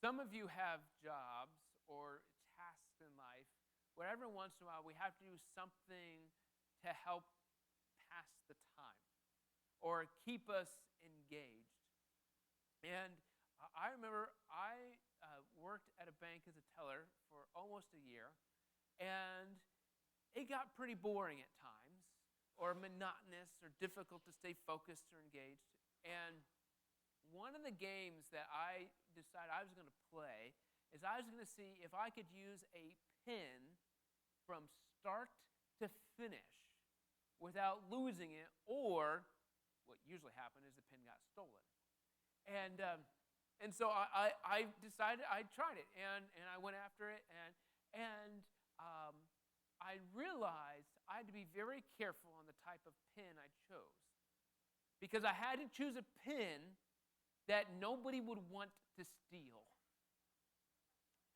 Some of you have jobs or tasks in life where every once in a while we have to do something to help pass the time or keep us engaged. And I remember I worked at a bank as a teller for almost a year, and it got pretty boring at times, or monotonous, or difficult to stay focused or engaged. And one of the games that I decided I was going to play is I was going to see if I could use a pin from start to finish without losing it, or what usually happened is the pin got stolen. And so I decided, I tried it, and I went after it, and I realized I had to be very careful on the type of pin I chose, because I had to choose a pin that nobody would want to steal.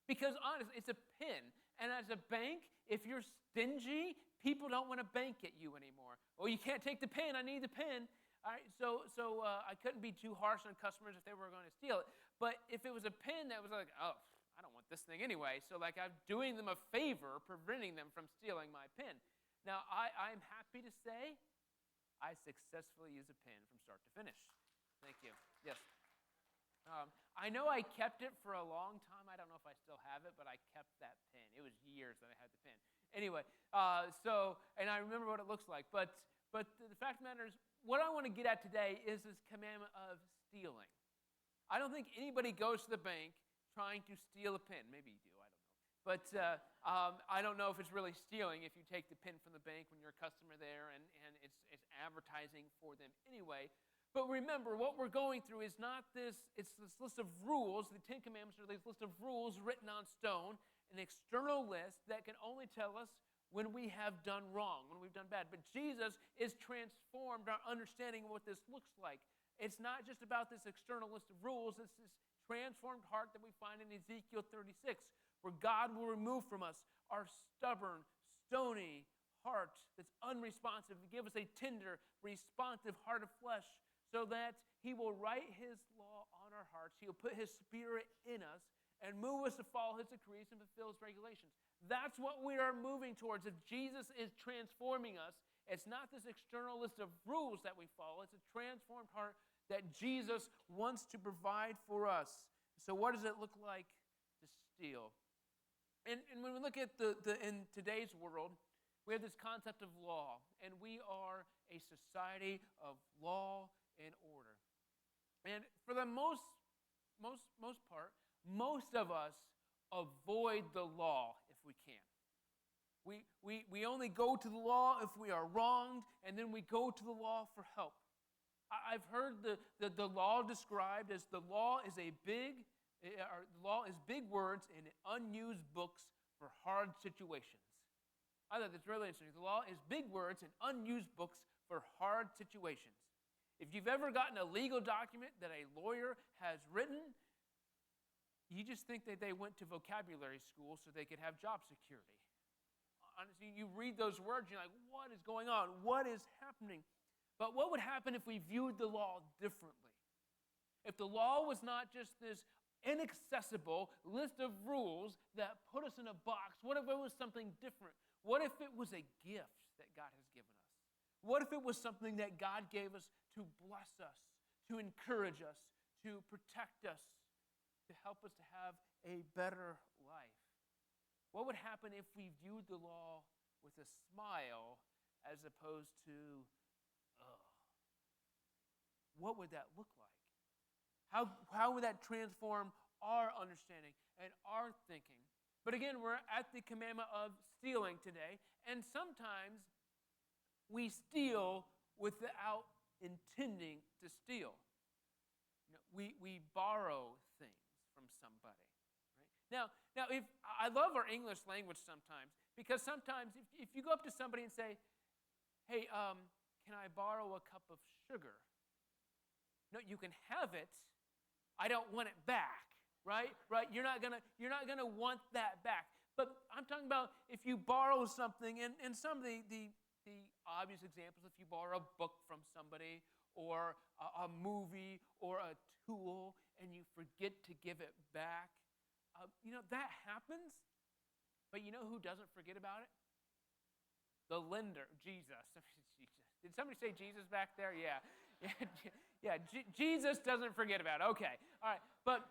Because honestly, it's a pin, and as a bank, if you're stingy, people don't want to bank at you anymore. Oh, you can't take the pin, I need the pin. All right, so I couldn't be too harsh on customers if they were going to steal it. But if it was a pin that was like, oh, I don't want this thing anyway, so like I'm doing them a favor, preventing them from stealing my pin. Now, I'm happy to say I successfully used a pin from start to finish. Thank you. Yes. I know I kept it for a long time. I don't know if I still have it, but I kept that pin. It was years that I had the pin. Anyway, and I remember what it looks like. But the fact of the matter is, what I want to get at today is this commandment of stealing. I don't think anybody goes to the bank trying to steal a pin. Maybe you do, I don't know. But I don't know if it's really stealing if you take the pin from the bank when you're a customer there, and it's advertising for them anyway. But remember, what we're going through is not this, it's this list of rules. The Ten Commandments are this list of rules written on stone, an external list that can only tell us when we have done wrong, when we've done bad. But Jesus is transformed our understanding of what this looks like. It's not just about this external list of rules. It's this transformed heart that we find in Ezekiel 36, where God will remove from us our stubborn, stony heart that's unresponsive and give us a tender, responsive heart of flesh, so that he will write his law on our hearts. He'll put his spirit in us and move us to follow his decrees and fulfill his regulations. That's what we are moving towards. If Jesus is transforming us, it's not this external list of rules that we follow. It's a transformed heart that Jesus wants to provide for us. So what does it look like to steal? And when we look at in today's world, we have this concept of law, and we are a society of law and order. And for the most part, most of us avoid the law if we can. We only go to the law if we are wronged, and then we go to the law for help. I've heard the law described as the law is big words in unused books for hard situations. I thought that's really interesting. The law is big words in unused books for hard situations. If you've ever gotten a legal document that a lawyer has written, you just think that they went to vocabulary school so they could have job security. Honestly, you read those words, you're like, what is going on? What is happening? But what would happen if we viewed the law differently? If the law was not just this inaccessible list of rules that put us in a box, what if it was something different? What if it was a gift that God has given us? What if it was something that God gave us to bless us, to encourage us, to protect us, to help us to have a better life? What would happen if we viewed the law with a smile as opposed to, ugh? What would that look like? How would that transform our understanding and our thinking? But again, we're at the commandment of stealing today, and sometimes we steal without intending to steal. We borrow things from somebody. Right? Now, if I love our English language sometimes, because sometimes if you go up to somebody and say, hey, can I borrow a cup of sugar? No, you can have it. I don't want it back, right? Right? You're not gonna want that back. But I'm talking about if you borrow something, and some of the obvious examples, if you borrow a book from somebody, or a movie or a tool and you forget to give it back. That happens, but you know who doesn't forget about it? The lender, Jesus. Jesus. Did somebody say Jesus back there? Yeah. Yeah. Jesus doesn't forget about it. Okay. All right. But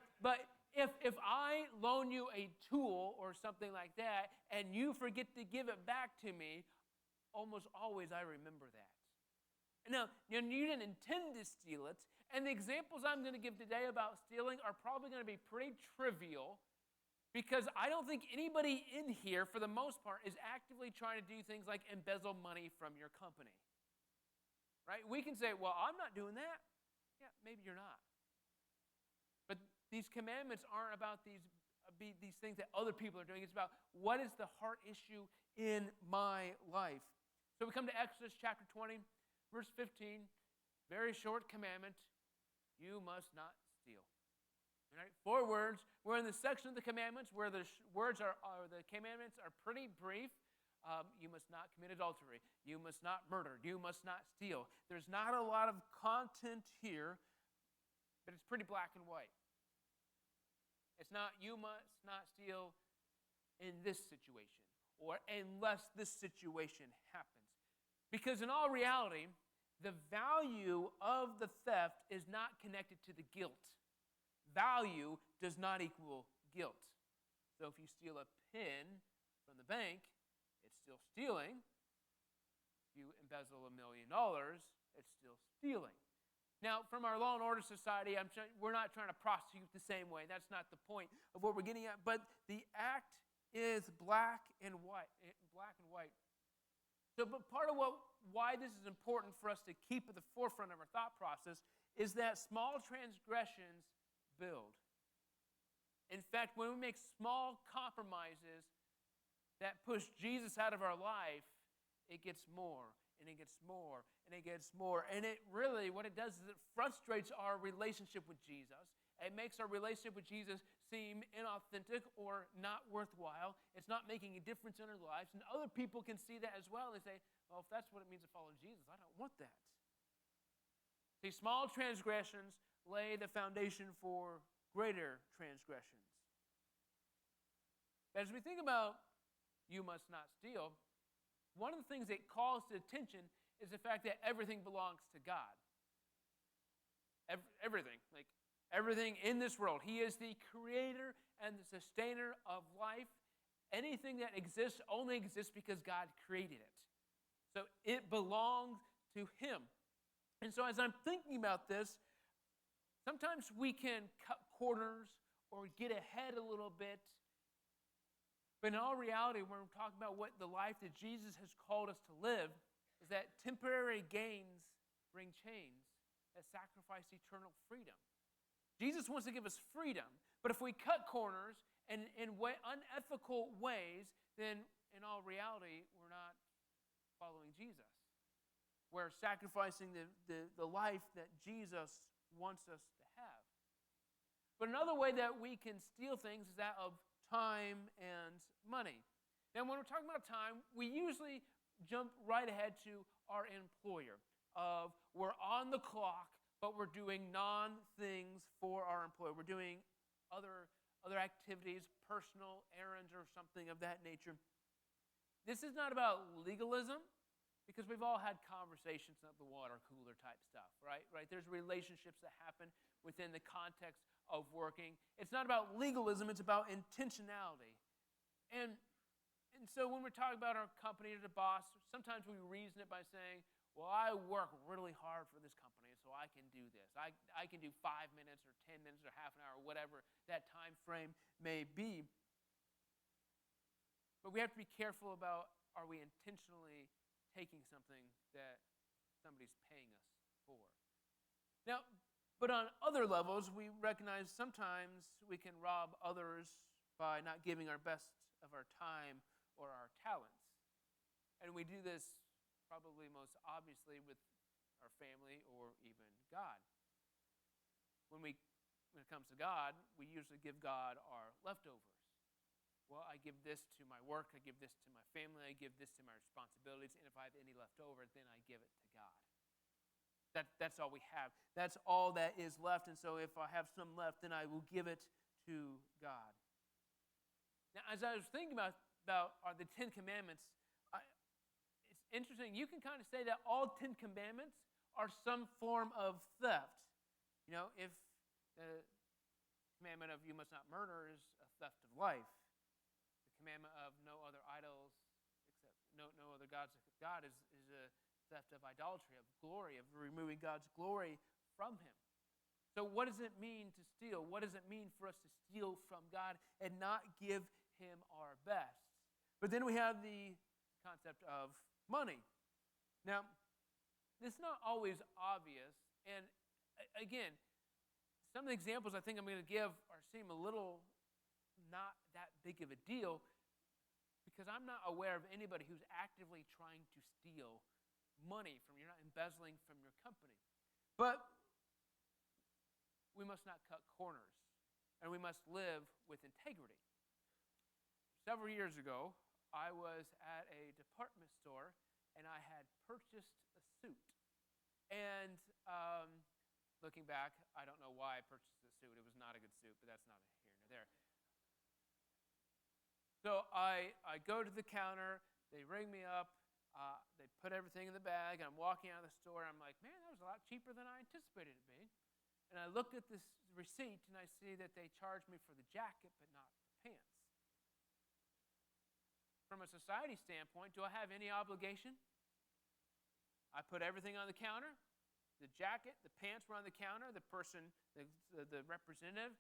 if I loan you a tool or something like that and you forget to give it back to me, almost always I remember that. Now, you didn't intend to steal it, and the examples I'm going to give today about stealing are probably going to be pretty trivial because I don't think anybody in here, for the most part, is actively trying to do things like embezzle money from your company. Right? We can say, well, I'm not doing that. Yeah, maybe you're not. But these commandments aren't about these things that other people are doing. It's about what is the heart issue in my life. So we come to Exodus chapter 20, verse 15, very short commandment. You must not steal. All right, 4 words. We're in the section of the commandments where the the commandments are pretty brief. You must not commit adultery. You must not murder. You must not steal. There's not a lot of content here, but it's pretty black and white. It's not you must not steal in this situation or unless this situation happens. Because in all reality, the value of the theft is not connected to the guilt. Value does not equal guilt. So if you steal a pin from the bank, it's still stealing. If you embezzle $1 million, it's still stealing. Now, from our law and order society, we're not trying to prosecute the same way. That's not the point of what we're getting at. But the act is black and white. So, but part of why this is important for us to keep at the forefront of our thought process is that small transgressions build. In fact, when we make small compromises that push Jesus out of our life, it gets more, and it gets more, and it gets more. And it really, what it does is it frustrates our relationship with Jesus. It makes our relationship with Jesus seem inauthentic or not worthwhile. It's not making a difference in our lives. And other people can see that as well. And they say, well, if that's what it means to follow Jesus, I don't want that. See, small transgressions lay the foundation for greater transgressions. As we think about you must not steal, one of the things that calls to attention is the fact that everything belongs to God. Everything. Like, everything in this world. He is the creator and the sustainer of life. Anything that exists only exists because God created it. So it belongs to Him. And so as I'm thinking about this, sometimes we can cut corners or get ahead a little bit. But in all reality, when we're talking about what the life that Jesus has called us to live, is that temporary gains bring chains that sacrifice eternal freedom. Jesus wants to give us freedom, but if we cut corners in unethical ways, then in all reality, we're not following Jesus. We're sacrificing the life that Jesus wants us to have. But another way that we can steal things is that of time and money. Now, when we're talking about time, we usually jump right ahead to our employer. We're on the clock, but we're doing non-things for our employer. We're doing other activities, personal errands or something of that nature. This is not about legalism, because we've all had conversations at the water cooler type stuff, right? There's relationships that happen within the context of working. It's not about legalism, it's about intentionality. And so when we're talking about our company or the boss, sometimes we reason it by saying, well, I work really hard for this company, so I can do this. I can do 5 minutes or 10 minutes or half an hour, or whatever that time frame may be. But we have to be careful about, are we intentionally taking something that somebody's paying us for? Now, but on other levels, we recognize sometimes we can rob others by not giving our best of our time or our talents. And we do this probably most obviously with our family or even God. When it comes to God, we usually give God our leftovers. Well, I give this to my work, I give this to my family, I give this to my responsibilities, and if I have any left over, then I give it to God. That's all we have. That's all that is left. And so if I have some left, then I will give it to God. Now, as I was thinking about the Ten Commandments, it's interesting. You can kind of say that all 10 commandments are some form of theft. If the commandment of you must not murder is a theft of life, the commandment of no other idols except no other gods except God is a theft of idolatry, of glory, of removing God's glory from him. So what does it mean to steal? What does it mean for us to steal from God and not give him our best? But then we have the concept of money. Now, this is not always obvious. And again, some of the examples I think I'm going to give seem a little not that big of a deal because I'm not aware of anybody who's actively trying to steal money from you. You're not embezzling from your company. But we must not cut corners, and we must live with integrity. Several years ago, I was at a department store, and I had purchased a suit. And looking back, I don't know why I purchased the suit. It was not a good suit, but that's not here nor there. So I go to the counter, they ring me up, they put everything in the bag, and I'm walking out of the store, and I'm like, man, that was a lot cheaper than I anticipated it being. And I look at this receipt, and I see that they charged me for the jacket, but not the pants. From a society standpoint, do I have any obligation? I put everything on the counter. The jacket, the pants were on the counter. The person, the representative,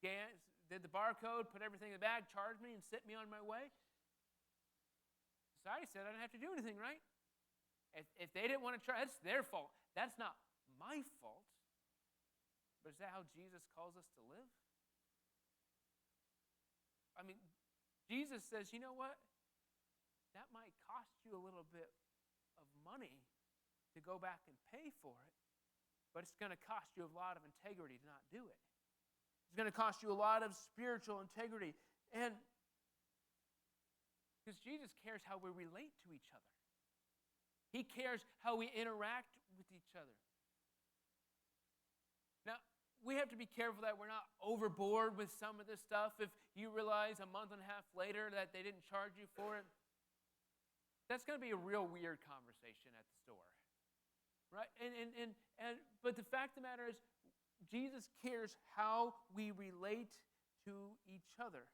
did the barcode, put everything in the bag, charged me, and sent me on my way. Society said I didn't have to do anything, right? If they didn't want to charge, that's their fault. That's not my fault. But is that how Jesus calls us to live? I mean, Jesus says, you know what? That might cost you a little bit of money to go back and pay for it, but it's going to cost you a lot of integrity to not do it. It's going to cost you a lot of spiritual integrity. And because Jesus cares how we relate to each other. He cares how we interact with each other. Now, we have to be careful that we're not overboard with some of this stuff. If you realize a month and a half later that they didn't charge you for it, that's going to be a real weird conversation at the store. Right? But the fact of the matter is, Jesus cares how we relate to each other.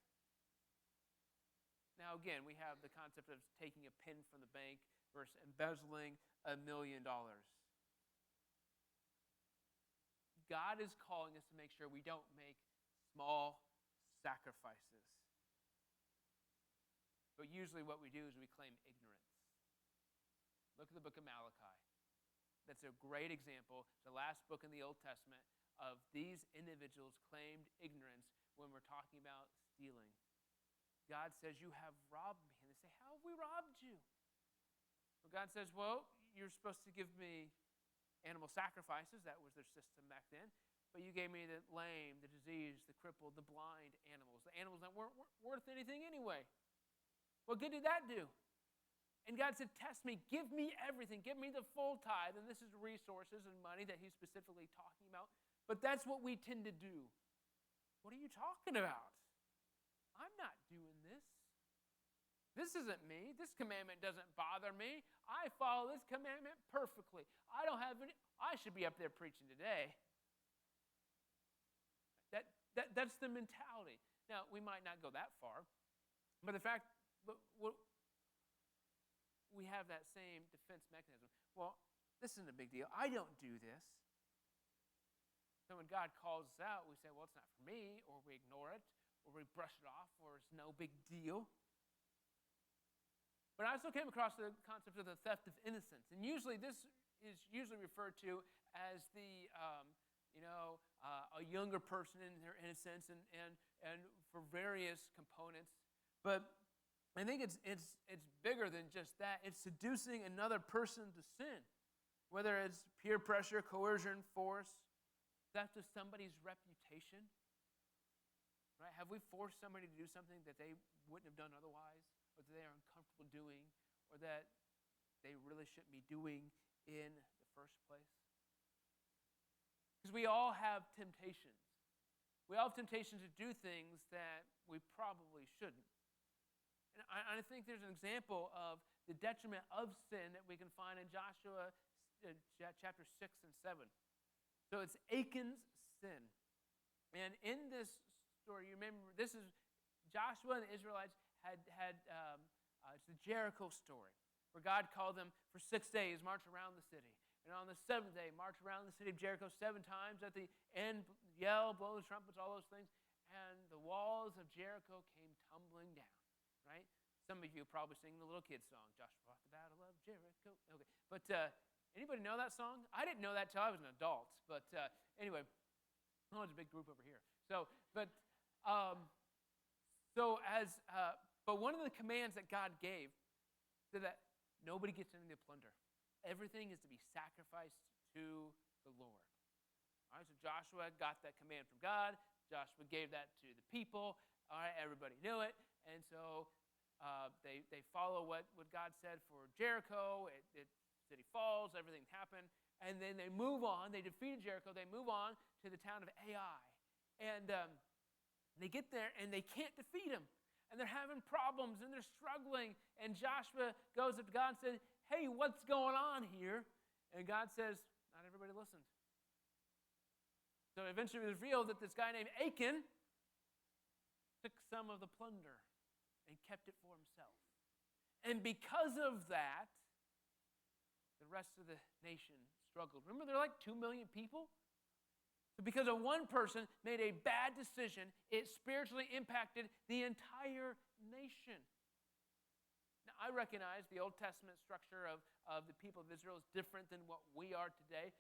Now, again, we have the concept of taking a pin from the bank versus embezzling $1 million. God is calling us to make sure we don't make small sacrifices. But usually what we do is we claim ignorance. Look at the book of Malachi. That's a great example. It's the last book in the Old Testament of these individuals claimed ignorance when we're talking about stealing. God says, you have robbed me. And they say, how have we robbed you? Well, God says, well, you're supposed to give me animal sacrifices. That was their system back then. But you gave me the lame, the diseased, the crippled, the blind animals. The animals that weren't worth anything anyway. What good did that do? And God said, test me, give me everything, give me the full tithe. And this is resources and money that he's specifically talking about. But that's what we tend to do. What are you talking about? I'm not doing this. This isn't me. This commandment doesn't bother me. I follow this commandment perfectly. I should be up there preaching today. That's the mentality. Now, we might not go that far, but we have that same defense mechanism. Well, this isn't a big deal. I don't do this. So when God calls us out, we say, well, it's not for me, or we ignore it, or we brush it off, or it's no big deal. But I also came across the concept of the theft of innocence. And usually this is referred to as a younger person in their innocence and for various components. But I think it's bigger than just that. It's seducing another person to sin, whether it's peer pressure, coercion, force, theft of somebody's reputation. Right? Have we forced somebody to do something that they wouldn't have done otherwise, or that they are uncomfortable doing, or that they really shouldn't be doing in the first place? Because we all have temptations. We all have temptations to do things that we probably shouldn't. And I think there's an example of the detriment of sin that we can find in Joshua chapter 6 and 7. So it's Achan's sin. And in this story, you remember, this is Joshua and the Israelites had it's the Jericho story, where God called them for 6 days, march around the city. And on the seventh day, march around the city of Jericho 7 times. At the end, yell, blow the trumpets, all those things. And the walls of Jericho came tumbling down, right? Some of you probably sing the little kid song, Joshua fought the battle of Jericho. Okay, but anybody know that song? I didn't know that till I was an adult. But anyway, oh, it's a big group over here. But one of the commands that God gave said that nobody gets any of the plunder. Everything is to be sacrificed to the Lord. All right, so Joshua got that command from God. Joshua gave that to the people. All right, everybody knew it. And so they follow what God said for Jericho. City falls, everything happened. And then they move on. They defeated Jericho. They move on to the town of Ai. And they get there, and they can't defeat him. And they're having problems, and they're struggling. And Joshua goes up to God and says, hey, what's going on here? And God says, not everybody listened. So eventually it was revealed that this guy named Achan took some of the plunder and kept it for himself. And because of that, the rest of the nation struggled. Remember, there are like 2 million people? So because of one person made a bad decision, it spiritually impacted the entire nation. Now, I recognize the Old Testament structure of the people of Israel is different than what we are today.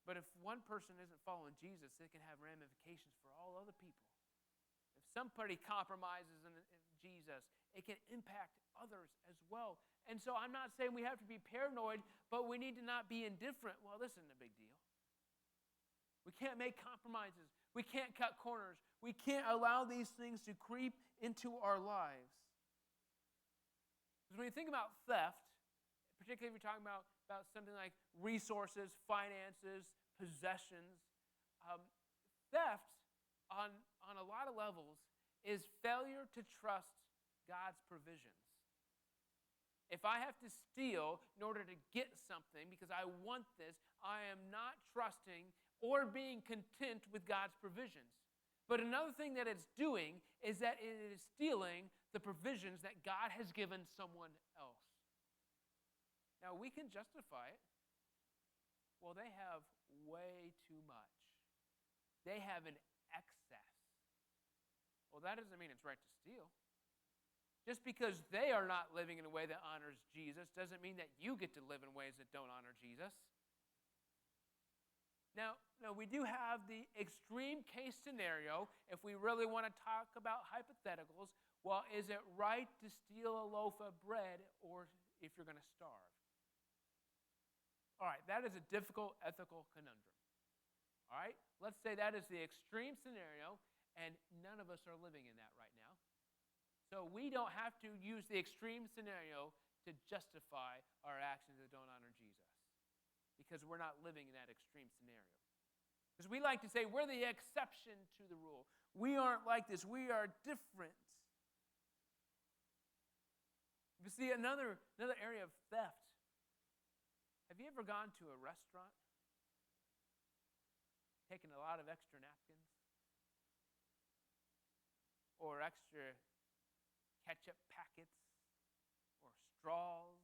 But if one person isn't following Jesus, it can have ramifications for all other people. If somebody compromises in Jesus, it can impact others as well. And so I'm not saying we have to be paranoid, but we need to not be indifferent. Well, this isn't a big deal. We can't make compromises. We can't cut corners. We can't allow these things to creep into our lives. Because when you think about theft, particularly if you're talking about something like resources, finances, possessions, theft on a lot of levels is failure to trust God's provisions. If I have to steal in order to get something because I want this, I am not trusting or being content with God's provisions. But another thing that it's doing is that it is stealing the provisions that God has given someone else. Now, we can justify it. Well, they have way too much. They have an excess. Well, that doesn't mean it's right to steal. Just because they are not living in a way that honors Jesus doesn't mean that you get to live in ways that don't honor Jesus. Now, we do have the extreme case scenario. If we really want to talk about hypotheticals, well, is it right to steal a loaf of bread or if you're going to starve? All right, that is a difficult ethical conundrum. All right, let's say that is the extreme scenario, and none of us are living in that right now. So we don't have to use the extreme scenario to justify our actions that don't honor Jesus, because we're not living in that extreme scenario. Because we like to say we're the exception to the rule. We aren't like this. We are different. You see, another area of theft. Have you ever gone to a restaurant, taken a lot of extra napkins or extra ketchup packets or straws?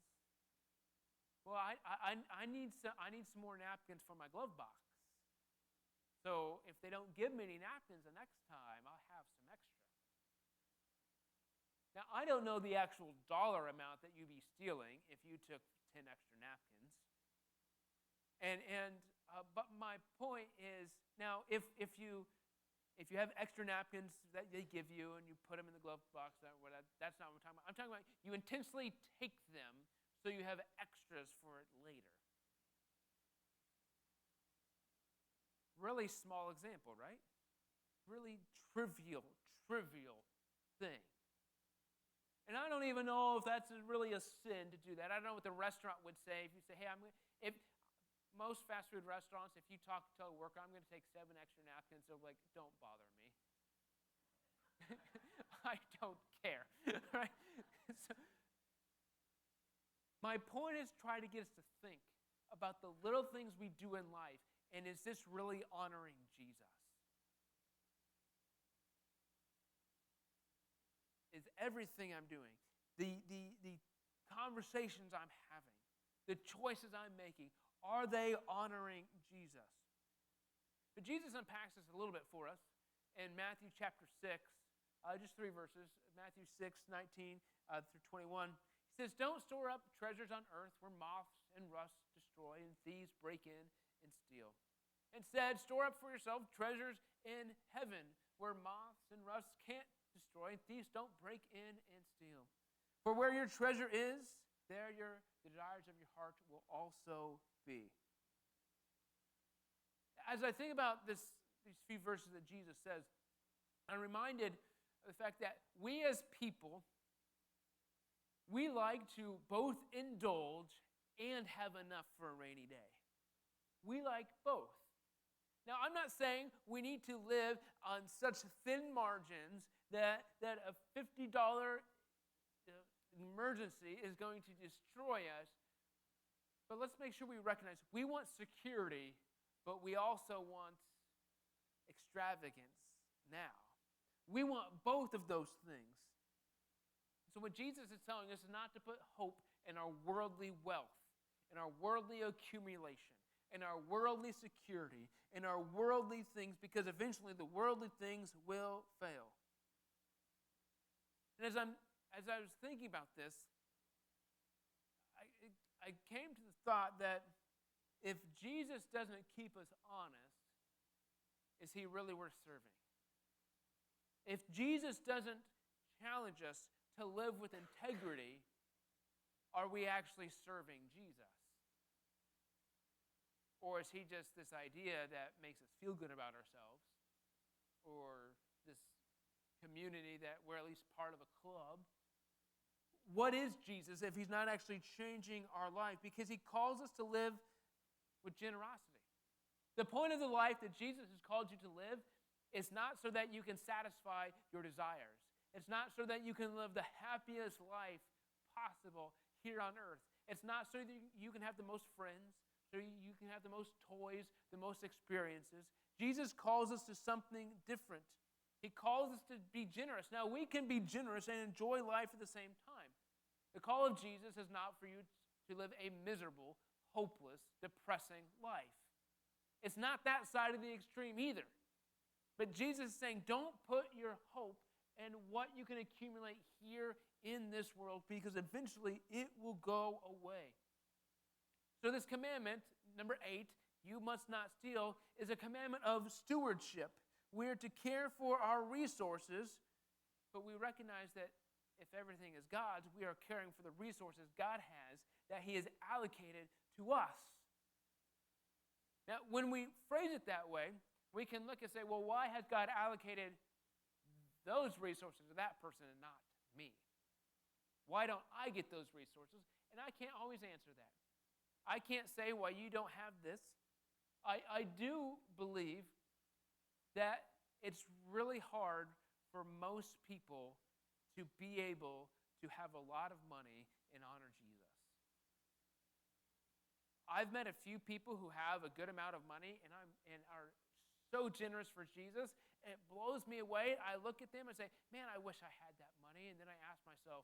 Well, I need some more napkins for my glove box. So if they don't give me any napkins the next time, I'll have some extra. Now, I don't know the actual dollar amount that you'd be stealing if you took 10 extra napkins. But my point is, now if you have extra napkins that they give you and you put them in the glove box, that's not what I'm talking about. I'm talking about you intentionally take them so you have extras for it later. Really small example, right? Really trivial thing. And I don't even know if that's really a sin to do that. I don't know what the restaurant would say if you say, hey, most fast food restaurants, if you tell a worker, I'm going to take 7 extra napkins, they're like, don't bother me. I don't care, right? So, my point is try to get us to think about the little things we do in life, and is this really honoring Jesus? Is everything I'm doing, the conversations I'm having, the choices I'm making, are they honoring Jesus? But Jesus unpacks this a little bit for us in Matthew chapter 6, just 3 verses, Matthew 6:19 through 21. He says, don't store up treasures on earth where moths and rust destroy and thieves break in and steal. Instead, store up for yourself treasures in heaven where moths and rust can't destroy and thieves don't break in and steal. For where your treasure is, there the desires of your heart will also be. As I think about these few verses that Jesus says, I'm reminded of the fact that we as people, we like to both indulge and have enough for a rainy day. We like both. Now, I'm not saying we need to live on such thin margins that a $50 emergency is going to destroy us. But let's make sure we recognize we want security, but we also want extravagance now. We want both of those things. So what Jesus is telling us is not to put hope in our worldly wealth, in our worldly accumulation, in our worldly security, in our worldly things, because eventually the worldly things will fail. And as I was thinking about this, I came to the thought that if Jesus doesn't keep us honest, is he really worth serving? If Jesus doesn't challenge us to live with integrity, are we actually serving Jesus? Or is he just this idea that makes us feel good about ourselves? Or this community that we're at least part of a club? What is Jesus if he's not actually changing our life? Because he calls us to live with generosity. The point of the life that Jesus has called you to live is not so that you can satisfy your desires. It's not so that you can live the happiest life possible here on earth. It's not so that you can have the most friends, so you can have the most toys, the most experiences. Jesus calls us to something different. He calls us to be generous. Now, we can be generous and enjoy life at the same time. The call of Jesus is not for you to live a miserable, hopeless, depressing life. It's not that side of the extreme either. But Jesus is saying, don't put your hope in what you can accumulate here in this world, because eventually it will go away. So this commandment, number 8, you must not steal, is a commandment of stewardship. We're to care for our resources, but we recognize that if everything is God's, we are caring for the resources God has that he has allocated to us. Now, when we phrase it that way, we can look and say, well, why has God allocated those resources to that person and not me? Why don't I get those resources? And I can't always answer that. I can't say why you don't have this. I do believe that it's really hard for most people to be able to have a lot of money and honor Jesus. I've met a few people who have a good amount of money and are so generous for Jesus, and it blows me away. I look at them and say, man, I wish I had that money. And then I ask myself,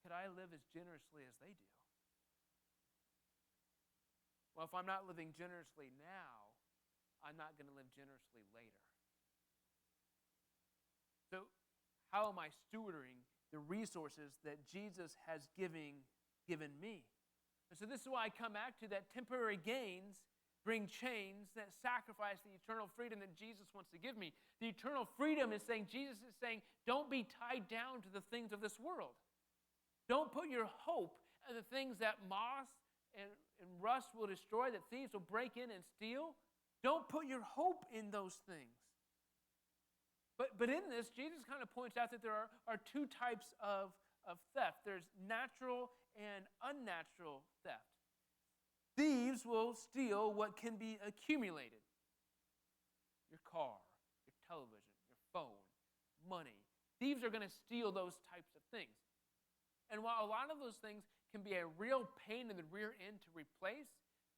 could I live as generously as they do? Well, if I'm not living generously now, I'm not going to live generously later. So how am I stewarding the resources that Jesus has given me? And so this is why I come back to that temporary gains bring chains that sacrifice the eternal freedom that Jesus wants to give me. The eternal freedom is saying, Jesus is saying, don't be tied down to the things of this world. Don't put your hope in the things that moss and rust will destroy, that thieves will break in and steal. Don't put your hope in those things. But in this, Jesus kind of points out that there are two types of theft. There's natural and unnatural theft. Thieves will steal what can be accumulated. Your car, your television, your phone, money. Thieves are going to steal those types of things. And while a lot of those things can be a real pain in the rear end to replace,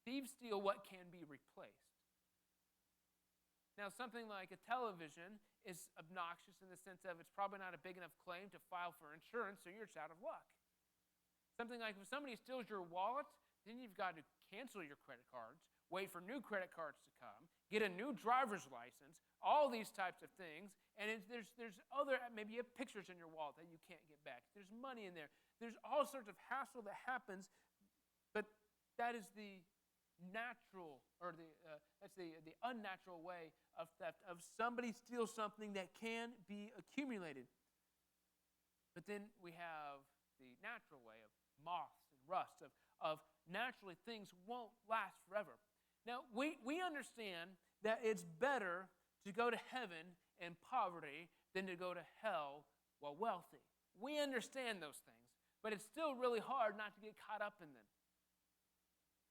thieves steal what can be replaced. Now, something like a television is obnoxious in the sense of it's probably not a big enough claim to file for insurance, so you're just out of luck. Something like if somebody steals your wallet, then you've got to cancel your credit cards, wait for new credit cards to come, get a new driver's license, all these types of things. And there's other, maybe you have pictures in your wallet that you can't get back. There's money in there. There's all sorts of hassle that happens, but that is the natural, or that's the unnatural way of theft, of somebody steals something that can be accumulated. But then we have the natural way of moths and rust, of naturally things won't last forever. Now, we understand that it's better to go to heaven in poverty than to go to hell while wealthy. We understand those things, but it's still really hard not to get caught up in them.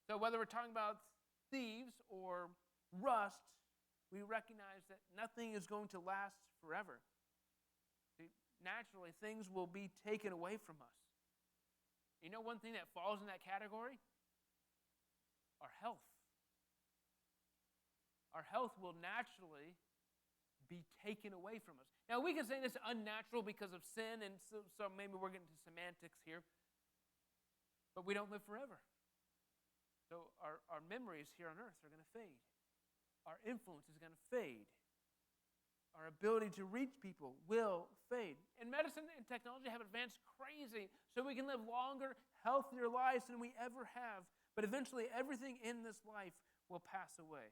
So whether we're talking about thieves or rust, we recognize that nothing is going to last forever. See, naturally, things will be taken away from us. You know one thing that falls in that category? Our health. Our health will naturally be taken away from us. Now, we can say this is unnatural because of sin, and so maybe we're getting into semantics here, but we don't live forever. So our memories here on earth are going to fade. Our influence is going to fade. Our ability to reach people will fade. And medicine and technology have advanced crazy, so we can live longer, healthier lives than we ever have. But eventually, everything in this life will pass away.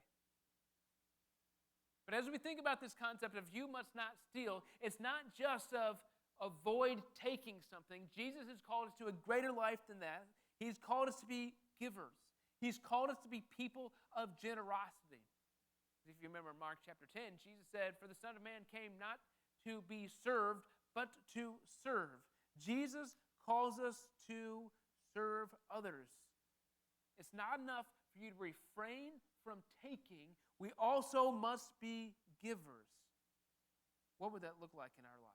But as we think about this concept of you must not steal, it's not just of avoid taking something. Jesus has called us to a greater life than that. He's called us to be givers. He's called us to be people of generosity. If you remember Mark chapter 10, Jesus said, "For the Son of Man came not to be served, but to serve." Jesus calls us to serve others. It's not enough for you to refrain from taking. We also must be givers. What would that look like in our life?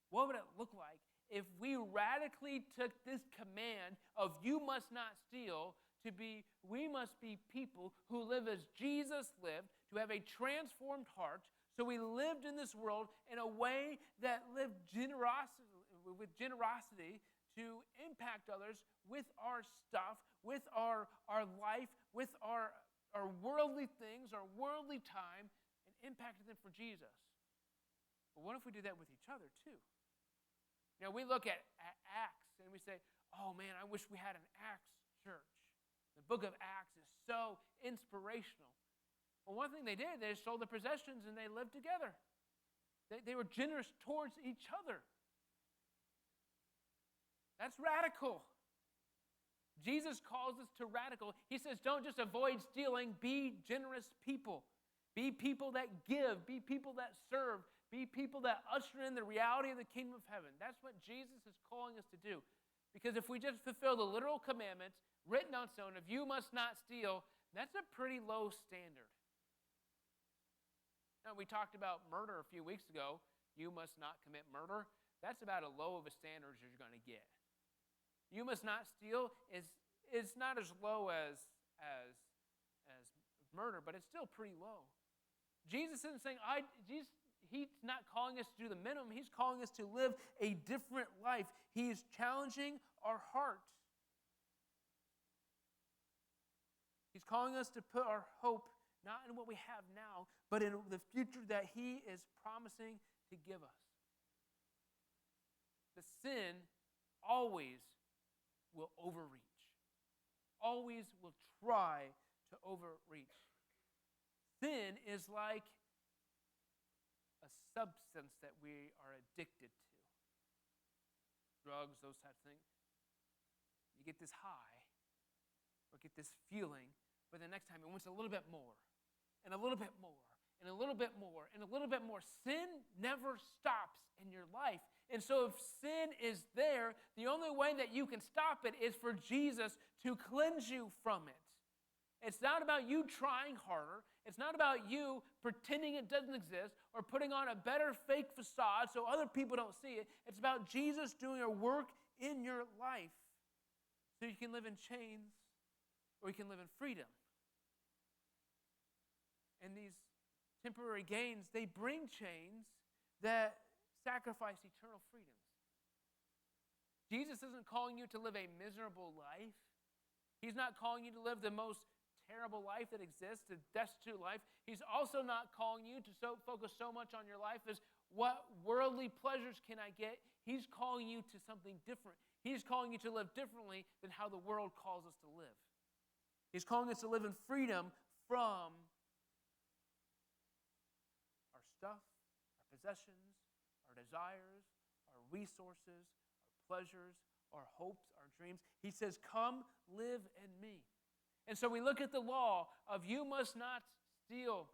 What would it look like if we radically took this command of you must not steal to be, we must be people who live as Jesus lived, to have a transformed heart, so we lived in this world in a way that lived with generosity to impact others with our stuff, with our life, with our worldly things, our worldly time, and impacted them for Jesus. But what if we do that with each other too? You know, we look at Acts and we say, oh man, I wish we had an Acts church. The book of Acts is so inspirational. Well, one thing they did, they sold their possessions and they lived together. They were generous towards each other. That's radical. Jesus calls us to radical. He says, don't just avoid stealing, be generous people. Be people that give. Be people that serve. Be people that usher in the reality of the kingdom of heaven. That's what Jesus is calling us to do. Because if we just fulfill the literal commandments written on stone of you must not steal, that's a pretty low standard. Now, we talked about murder a few weeks ago. You must not commit murder. That's about as low of a standard as you're going to get. You must not steal is not as low as murder, but it's still pretty low. Jesus isn't saying, He's not calling us to do the minimum. He's calling us to live a different life. He is challenging our heart. He's calling us to put our hope not in what we have now, but in the future that He is promising to give us. The sin always will overreach. Always will try to overreach. Sin is like a substance that we are addicted to. Drugs, those types of things. You get this high, or get this feeling, but the next time it wants a little bit more, and a little bit more, and a little bit more and a little bit more. Sin never stops in your life. And so if sin is there, the only way that you can stop it is for Jesus to cleanse you from it. It's not about you trying harder. It's not about you pretending it doesn't exist or putting on a better fake facade so other people don't see it. It's about Jesus doing a work in your life so you can live in chains or you can live in freedom. And these temporary gains, they bring chains that sacrifice eternal freedoms. Jesus isn't calling you to live a miserable life. He's not calling you to live the most terrible life that exists, a destitute life. He's also not calling you to focus so much on your life as what worldly pleasures can I get. He's calling you to something different. He's calling you to live differently than how the world calls us to live. He's calling us to live in freedom from our stuff, our possessions, our desires, our resources, our pleasures, our hopes, our dreams. He says, come live in me. And so we look at the law of you must not steal,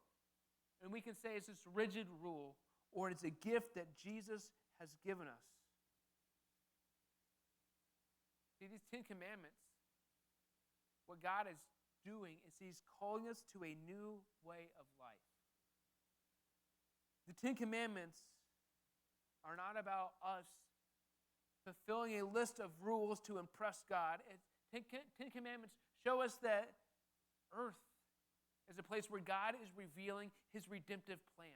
and we can say it's this rigid rule, or it's a gift that Jesus has given us. See, these 10 commandments, what God is doing is He's calling us to a new way of life. The 10 commandments are not about us fulfilling a list of rules to impress God. 10 commandments show us that earth is a place where God is revealing His redemptive plan.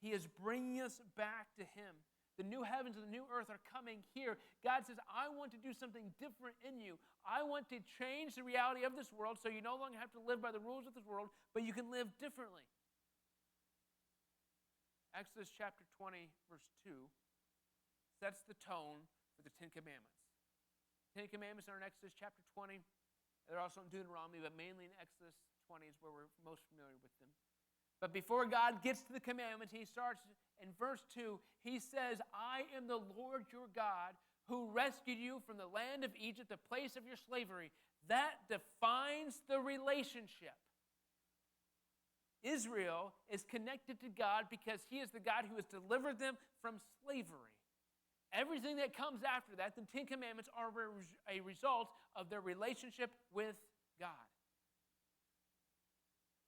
He is bringing us back to Him. The new heavens and the new earth are coming here. God says, I want to do something different in you. I want to change the reality of this world so you no longer have to live by the rules of this world, but you can live differently. Exodus chapter 20, verse 2 sets the tone for the 10 commandments. 10 commandments are in Exodus chapter 20. They're also in Deuteronomy, but mainly in Exodus 20 is where we're most familiar with them. But before God gets to the commandments, He starts in verse 2. He says, I am the Lord your God who rescued you from the land of Egypt, the place of your slavery. That defines the relationship. Israel is connected to God because He is the God who has delivered them from slavery. Everything that comes after that, the 10 commandments, are a result of their relationship with God.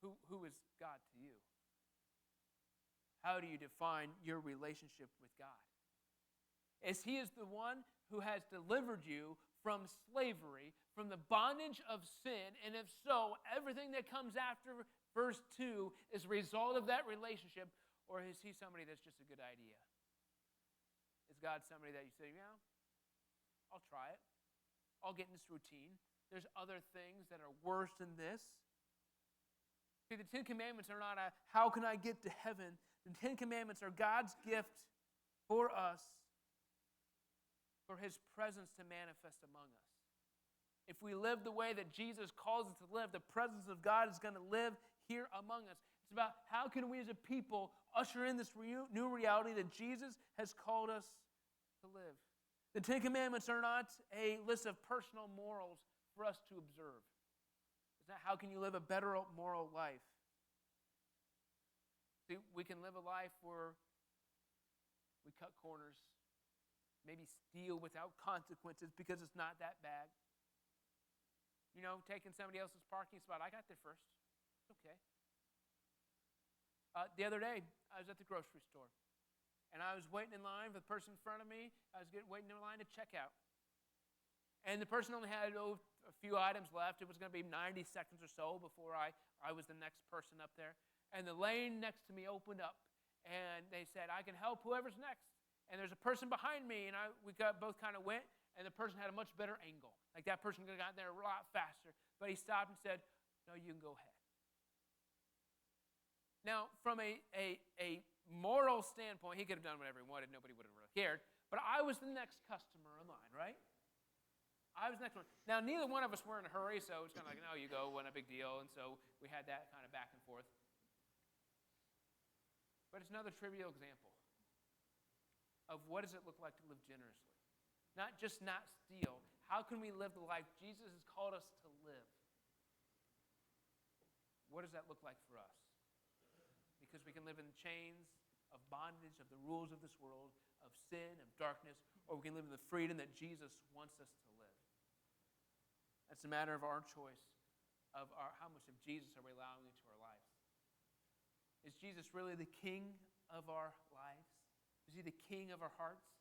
Who is God to you? How do you define your relationship with God? As He is the one who has delivered you from slavery, from the bondage of sin, and if so, everything that comes after verse 2 is a result of that relationship, or is He somebody that's just a good idea? Is God somebody that you say, yeah, I'll try it. I'll get in this routine. There's other things that are worse than this. See, the 10 commandments are not a, how can I get to heaven? The 10 commandments are God's gift for us, for His presence to manifest among us. If we live the way that Jesus calls us to live, the presence of God is going to live here among us. It's about how can we as a people usher in this new reality that Jesus has called us to live. The 10 commandments are not a list of personal morals for us to observe. It's not how can you live a better moral life. See, we can live a life where we cut corners, maybe steal without consequences because it's not that bad. You know, taking somebody else's parking spot. I got there first. It's okay. The other day, I was at the grocery store, and I was waiting in line for the person in front of me. I was waiting in line to check out. And the person only had a few items left. It was going to be 90 seconds or so before I was the next person up there. And the lane next to me opened up, and they said, I can help whoever's next. And there's a person behind me, and we both kind of went, and the person had a much better angle. Like that person could have gotten there a lot faster. But he stopped and said, no, you can go ahead. Now, from a moral standpoint, he could have done whatever he wanted. Nobody would have really cared. But I was the next customer in line, right? I was the next one. Now, neither one of us were in a hurry, so it's kind of like, no, you go, wasn't a big deal. And so we had that kind of back and forth. But it's another trivial example of what does it look like to live generously. Not just not steal. How can we live the life Jesus has called us to live? What does that look like for us? because we can live in chains of bondage, of the rules of this world, of sin, of darkness, or we can live in the freedom that Jesus wants us to live. That's a matter of our choice, of how much of Jesus are we allowing into our lives. Is Jesus really the king of our lives? Is he the king of our hearts?